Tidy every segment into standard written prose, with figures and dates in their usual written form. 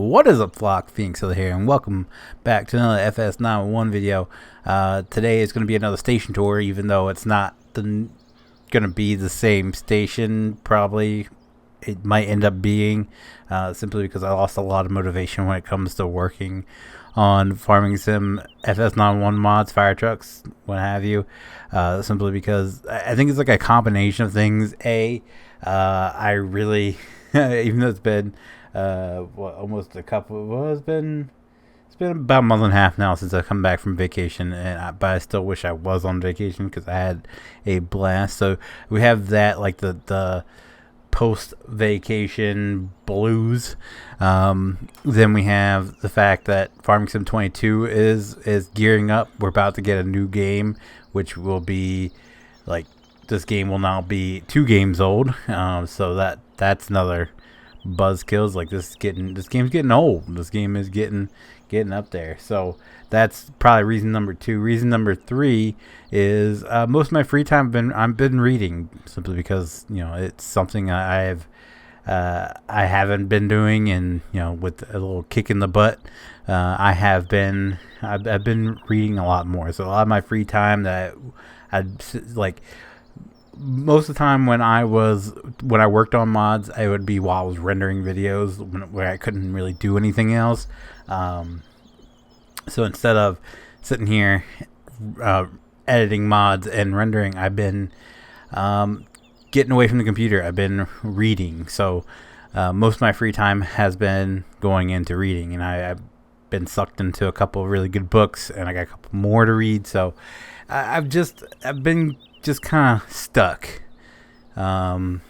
What is up, flock? Feenix here, and welcome back to another FS911 video. Today is going to be another station tour, even though it's not going to be the same station. Probably it might end up being, simply because I lost a lot of motivation when it comes to working on farming sim FS911 mods, fire trucks, what have you. Simply because I think it's like a combination of things. I really, even though it's been almost a couple. Well, it's been about a month and a half now since I come back from vacation, but I still wish I was on vacation because I had a blast. So we have that, like the post vacation blues. Then we have the fact that Farming Sim 22 is gearing up. We're about to get a new game, which will be like, this game will now be 2 games old. So that's another buzzkills. Like, this game's getting old. This game is getting up there. So that's probably reason number 2. Reason number 3 is most of my free time I've been reading, simply because it's something I haven't been doing, and with a little kick in the butt, I've been reading a lot more. So a lot of my free time that I'd like, most of the time when I worked on mods, it would be while I was rendering videos where I couldn't really do anything else. So instead of sitting here editing mods and rendering, I've been getting away from the computer. I've been reading. So most of my free time has been going into reading, and I've been sucked into a couple of really good books, and I got a couple more to read. So I've been just kind of stuck, and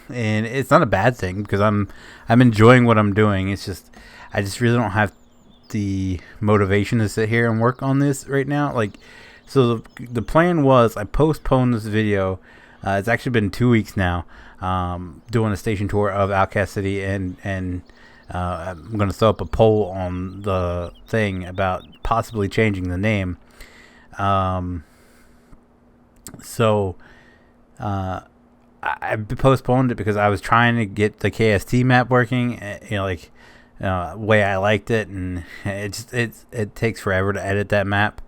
it's not a bad thing, because I'm enjoying what I'm doing. It's just I just really don't have the motivation to sit here and work on this right now. Like, so the plan was, I postponed this video. It's actually been 2 weeks now, doing a station tour of Outcast City, and I'm going to throw up a poll on the thing about possibly changing the name. So I postponed it because I was trying to get the KST map working, way I liked it, and it takes forever to edit that map,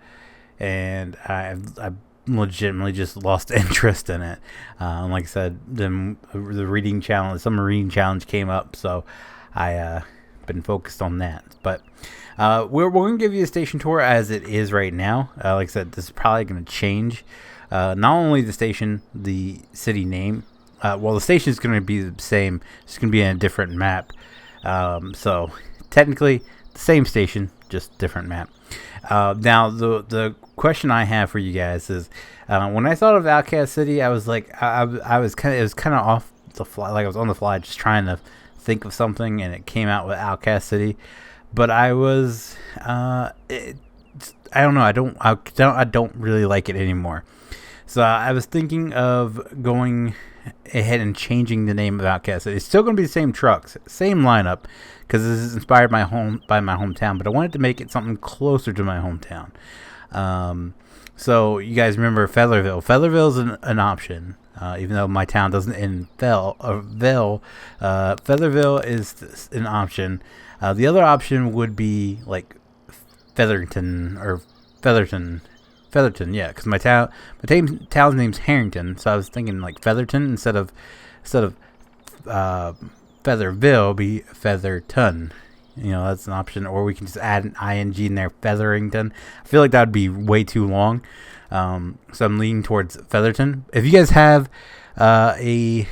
and I've legitimately just lost interest in it. Like I said, then the reading challenge, summer reading challenge came up, so I been focused on that. But we're going to give you a station tour as it is right now. Like I said, this is probably going to change. Not only the station, the city name. Well, the station is going to be the same. It's going to be in a different map. So technically the same station, just different map. Now the question I have for you guys is, when I thought of Outcast City, I was like, it was kind of off the fly. Like, I was on the fly just trying to think of something, and it came out with Outcast City. But I was, I don't know. I don't really like it anymore. So I was thinking of going ahead and changing the name of Outcast. It's still going to be the same trucks, same lineup, because this is inspired by my hometown. But I wanted to make it something closer to my hometown. So you guys remember Featherville? Featherville is an option, even though my town doesn't end Featherville is an option. The other option would be like Featherton, yeah, because my town's name's Harrington, so I was thinking like Featherton instead of Featherville, be Featherton. That's an option, or we can just add an ing in there, Featherington. I feel like that would be way too long, so I'm leaning towards Featherton. If you guys have a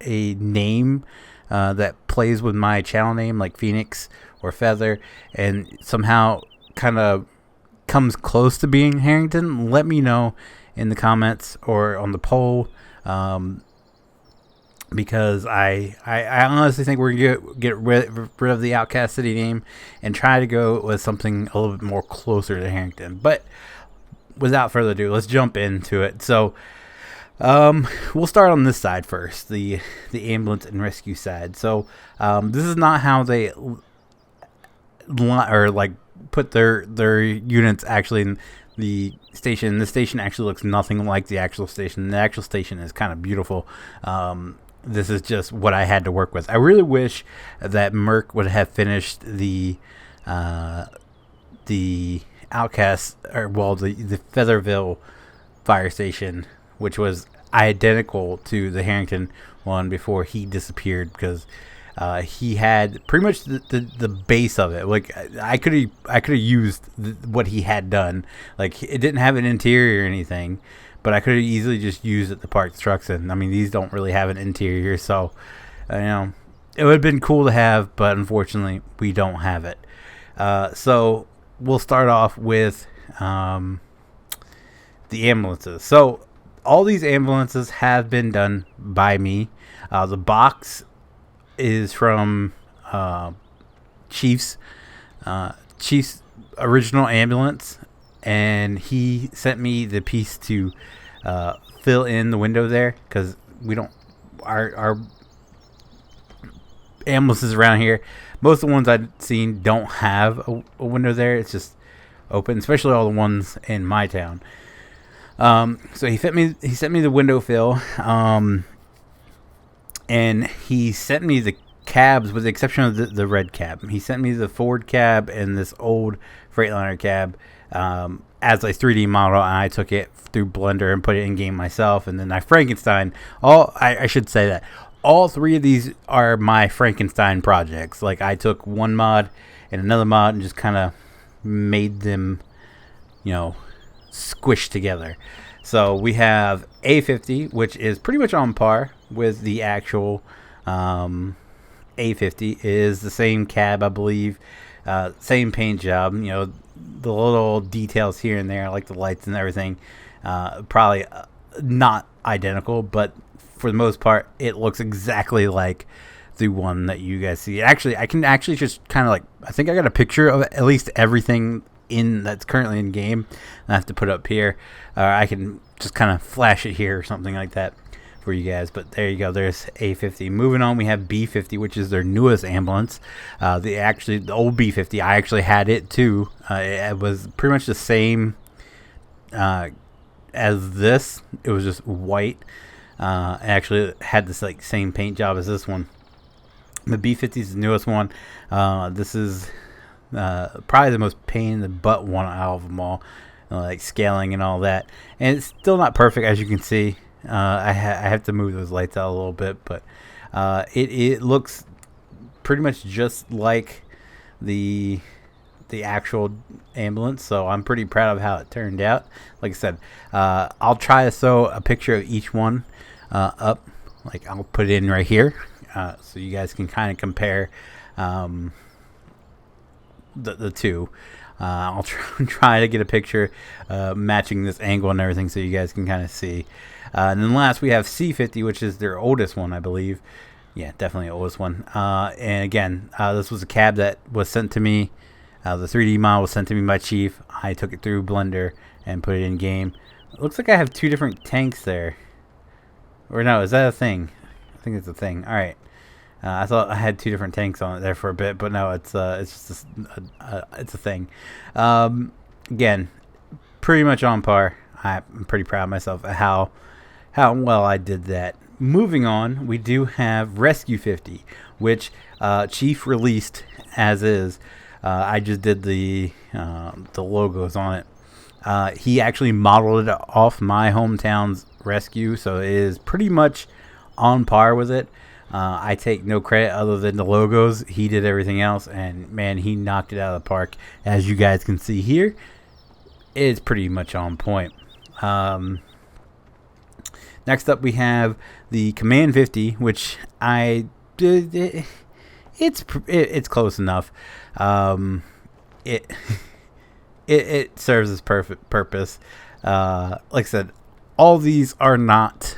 name that plays with my channel name, like Feenix or Feather, and somehow kind of comes close to being Harrington, let me know in the comments or on the poll, because I honestly think we're gonna get rid of the Outcast City name and try to go with something a little bit more closer to Harrington. But without further ado, let's jump into it. So we'll start on this side first, the ambulance and rescue side. So this is not how they put their units actually in the station. The station actually looks nothing like the actual station. The actual station is kind of beautiful. this is just what I had to work with. I really wish that Merc would have finished the Outcast, or well, the Featherville fire station, which was identical to the Harrington one before he disappeared, because he had pretty much the base of it. Like I could have used what he had done. Like it didn't have an interior or anything, but I could have easily just used it to park trucks in. I mean, these don't really have an interior, so you know, it would have been cool to have, but unfortunately we don't have it. So we'll start off with the ambulances. So all these ambulances have been done by me. The box is from Chief's original ambulance, and he sent me the piece to fill in the window there, because we don't, our ambulances around here, most of the ones I've seen don't have a window there. It's just open, especially all the ones in my town. So he sent me the window fill, and he sent me the cabs, with the exception of the red cab. He sent me the Ford cab and this old Freightliner cab as a 3D model, and I took it through Blender and put it in game myself, and then I Frankenstein. I should say that all three of these are my Frankenstein projects. Like I took one mod and another mod and just kind of made them, you know, squished together. So we have A50, which is pretty much on par with the actual A50. Is the same cab, I believe, same paint job. You know, the little details here and there, like the lights and everything, probably not identical, but for the most part, it looks exactly like the one that you guys see. Actually, I can actually just kind of like, I think I got a picture of at least everything that's currently in game. I have to put it up here. I can just kind of flash it here or something like that for you guys. But there you go. There's A50. Moving on, we have B50, which is their newest ambulance. The old B50, I actually had it too. It was pretty much the same as this. It was just white. Actually, it had this like same paint job as this one. The B50 is the newest one. This is probably the most pain in the butt one out of them all, like scaling and all that. And it's still not perfect, as you can see. I have to move those lights out a little bit, but it looks pretty much just like the actual ambulance. So I'm pretty proud of how it turned out. Like I said, I'll try to throw a picture of each one up. Like I'll put it in right here, so you guys can kind of compare the two. I'll try to get a picture matching this angle and everything, so you guys can kind of see. And then last we have C50, which is their oldest one, I believe. Yeah, definitely the oldest one. And again, this was a cab that was sent to me. The 3D model was sent to me by Chief. I took it through Blender and put it in game. It looks like I have two different tanks there. Or no, is that a thing? I think it's a thing. All right. I thought I had two different tanks on it there for a bit, but no, it's just it's a thing. Again, pretty much on par. I'm pretty proud of myself at how well I did that. Moving on, we do have Rescue 50, which Chief released as is. I just did the logos on it. He actually modeled it off my hometown's Rescue, so it is pretty much on par with it. I take no credit other than the logos. He did everything else, and man, he knocked it out of the park. As you guys can see here, it's pretty much on point. Next up, we have the Command 50, which it's close enough. It serves its perfect purpose. Like I said, all these are not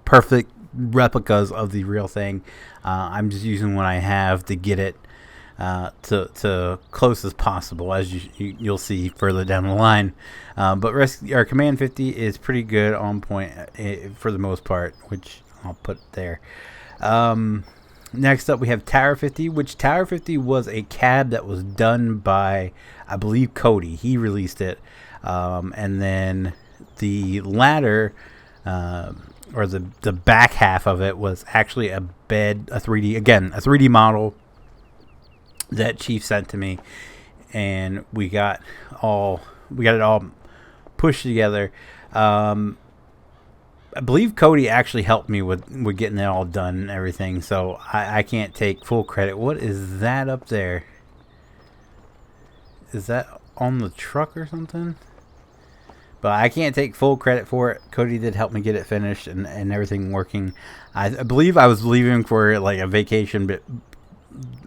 perfect replicas of the real thing. I'm just using what I have to get it to close as possible, as you'll see further down the line. But our Command 50 is pretty good, on point for the most part, which I'll put there. Next up, we have Tower 50, which Tower 50 was a cab that was done by, I believe, Cody. He released it. And then the ladder or the back half of it was actually a bed, a 3D model that Chief sent to me, and we got it all pushed together. I believe Cody actually helped me with getting it all done and everything, so I can't take full credit. What is that up there? Is that on the truck or something? But I can't take full credit for it. Cody did help me get it finished and everything working. I believe I was leaving for like a vacation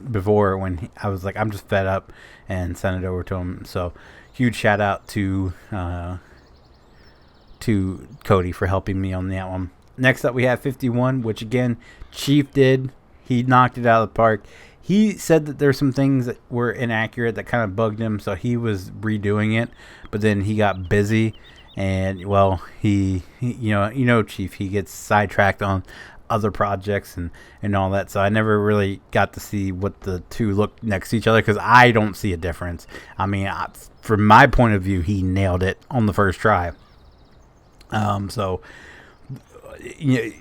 before when I was like, I'm just fed up, and sent it over to him. So huge shout out to Cody for helping me on that one. Next up we have 51, which again Chief did. He knocked it out of the park. He said that there's some things that were inaccurate that kind of bugged him, so he was redoing it, but then he got busy, and well, he you know Chief, he gets sidetracked on other projects and all that, so I never really got to see what the two look next to each other, because I don't see a difference. I mean, from my point of view, he nailed it on the first try. So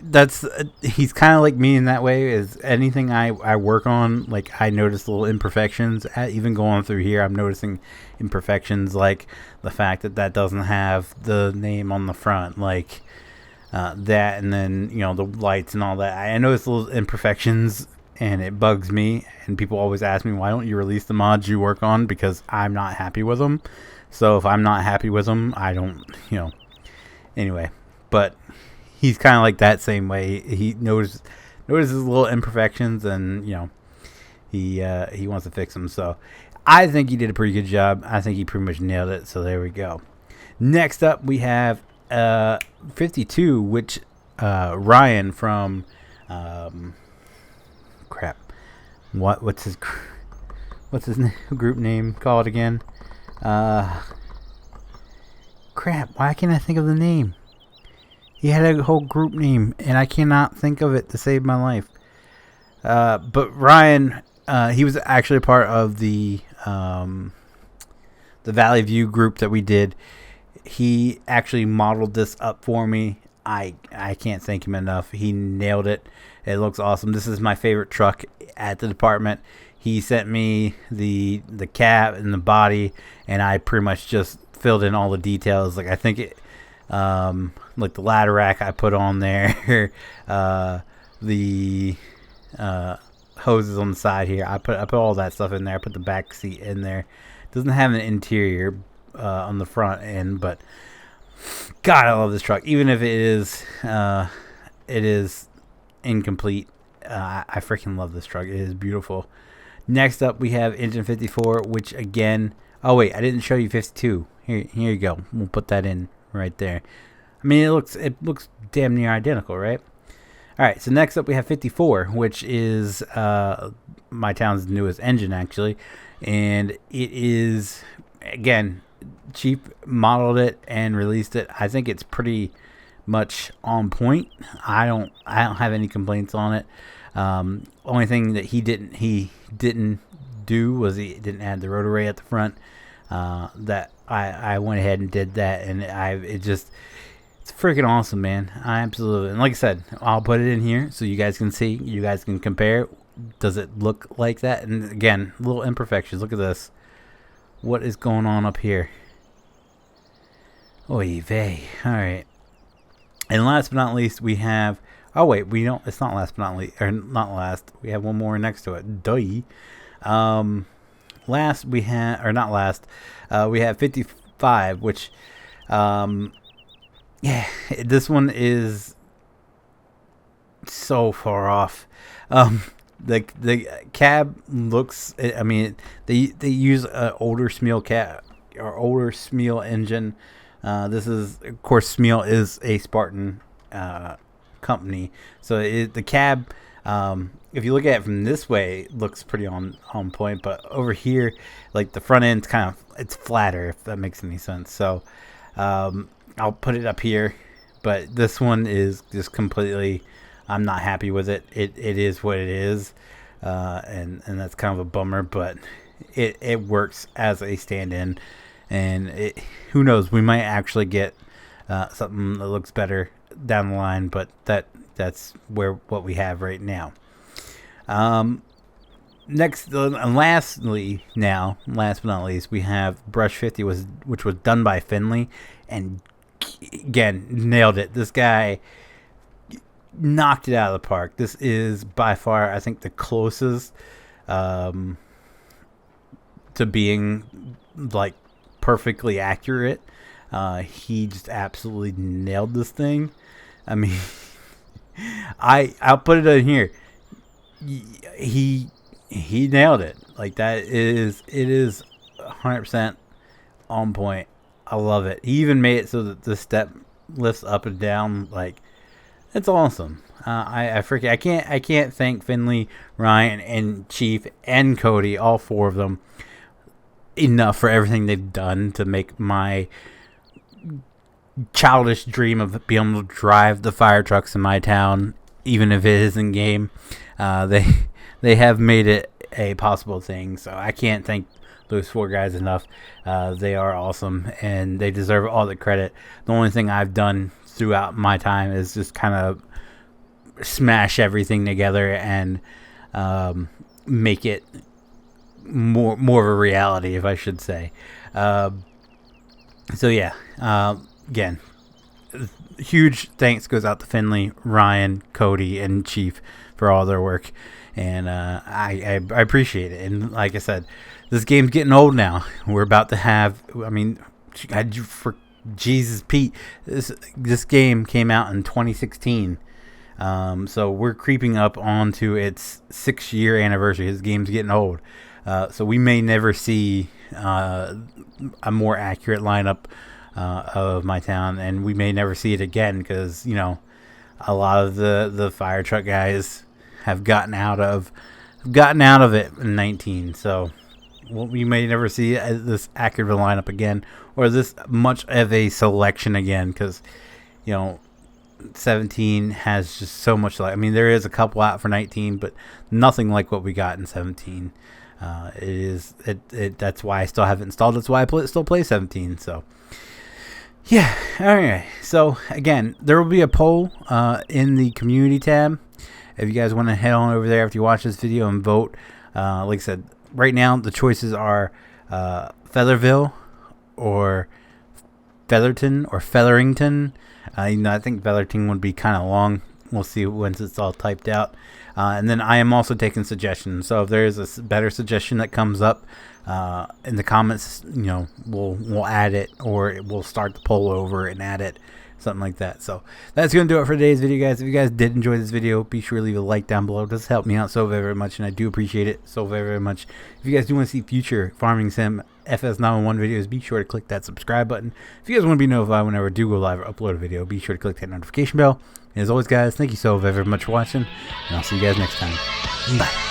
that's he's kind of like me in that way. Is anything I work on, like, I notice little imperfections. Even going through here, I'm noticing imperfections, like the fact that doesn't have the name on the front, like that, and then the lights and all that. I notice little imperfections, and it bugs me. And people always ask me, why don't you release the mods you work on? Because I'm not happy with them. So if I'm not happy with them, I don't, anyway. But he's kind of like that same way. He notices little imperfections, and he wants to fix them. So I think he did a pretty good job. I think he pretty much nailed it. So there we go. Next up we have 52, which Ryan from what's his group name called again? Why can't I think of the name? He had a whole group name, and I cannot think of it to save my life. But Ryan, he was actually a part of the Valley View group that we did. He actually modeled this up for me. I can't thank him enough. He nailed it. It looks awesome. This is my favorite truck at the department. He sent me the cab and the body, and I pretty much just filled in all the details. Like, I think it, like the ladder rack I put on there, the hoses on the side here. I put all that stuff in there. I put the back seat in there. It doesn't have an interior on the front end, but God, I love this truck. Even if it is incomplete, I freaking love this truck. It is beautiful. Next up, we have engine 54, which again, oh wait, I didn't show you 52. Here you go. We'll put that in right there. I mean, it looks damn near identical, right? All right. So next up, we have 54, which is my town's newest engine, actually, and it is, again, Chief modeled it and released it. I think it's pretty much on point. I don't have any complaints on it. Only thing that he didn't do was he didn't add the rotor ray at the front. That I went ahead and did that, and it's freaking awesome, man. I absolutely, and like I said, I'll put it in here so you guys can see, you guys can compare. Does it look like that? And again, little imperfections. Look at this. What is going on up here? Oy vey. All right. And last but not least, we have. Oh wait, we don't. It's not last but not least, or not last. We have one more next to it. Duh. Last we have, or not last. We have 55, which, yeah, this one is so far off. The cab looks. I mean, they use an older Smeel cab or older Smeel engine. This is, of course, Smeel is a Spartan company, so the cab, if you look at it from this way, it looks pretty on point, but over here, like the front end's kind of, it's flatter, if that makes any sense. So I'll put it up here, but this one is just completely, I'm not happy with it. It is what it is, and that's kind of a bummer, but it works as a stand-in. And who knows, we might actually get something that looks better down the line, but that's what we have right now. Last but not least, we have Brush 50, which was done by Finley, and again, nailed it. This guy knocked it out of the park. This is by far, I think, the closest to being like perfectly accurate. He just absolutely nailed this thing. I mean, I'll put it in here. He nailed it. Like, it is 100% on point. I love it. He even made it so that the step lifts up and down. Like, it's awesome. I can't thank Finley, Ryan, and Chief and Cody, all four of them, enough for everything they've done to make my childish dream of being able to drive the fire trucks in my town, even if it isn't game. They have made it a possible thing, so I can't thank those four guys enough. They are awesome, and they deserve all the credit. The only thing I've done throughout my time is just kind of smash everything together and make it more of a reality, if I should say. So yeah, again, huge thanks goes out to Finley, Ryan, Cody, and Chief for all their work, and I appreciate it. And like I said, this game's getting old now. We're about to have, I mean, for Jesus Pete, this game came out in 2016. So we're creeping up onto its 6-year anniversary. This game's getting old. So we may never see a more accurate lineup of my town, and we may never see it again because, you know, a lot of the fire truck guys have gotten out of it in 19. So we may never see this accurate lineup again, or this much of a selection again, because, you know, 17 has just so much. I mean, there is a couple out for 19, but nothing like what we got in 17. That's why I still haven't installed. That's why I still play 17. So yeah. All right. So again, there will be a poll in the community tab. If you guys want to head on over there after you watch this video and vote, like I said, right now the choices are Featherville or Featherton or Featherington. You know, I think Featherton would be kind of long. We'll see once it's all typed out. And then I am also taking suggestions. So if there is a better suggestion that comes up in the comments, you know, we'll add it, or we'll start the poll over and add it, something like that. So that's going to do it for today's video, guys. If you guys did enjoy this video, be sure to leave a like down below. It does help me out so very much, and I do appreciate it so very much. If you guys do want to see future Farming Sim FS911 videos, be sure to click that subscribe button. If you guys want to be notified whenever I do go live or upload a video, be sure to click that notification bell. And as always, guys, thank you so very much for watching, and I'll see you guys next time. Bye.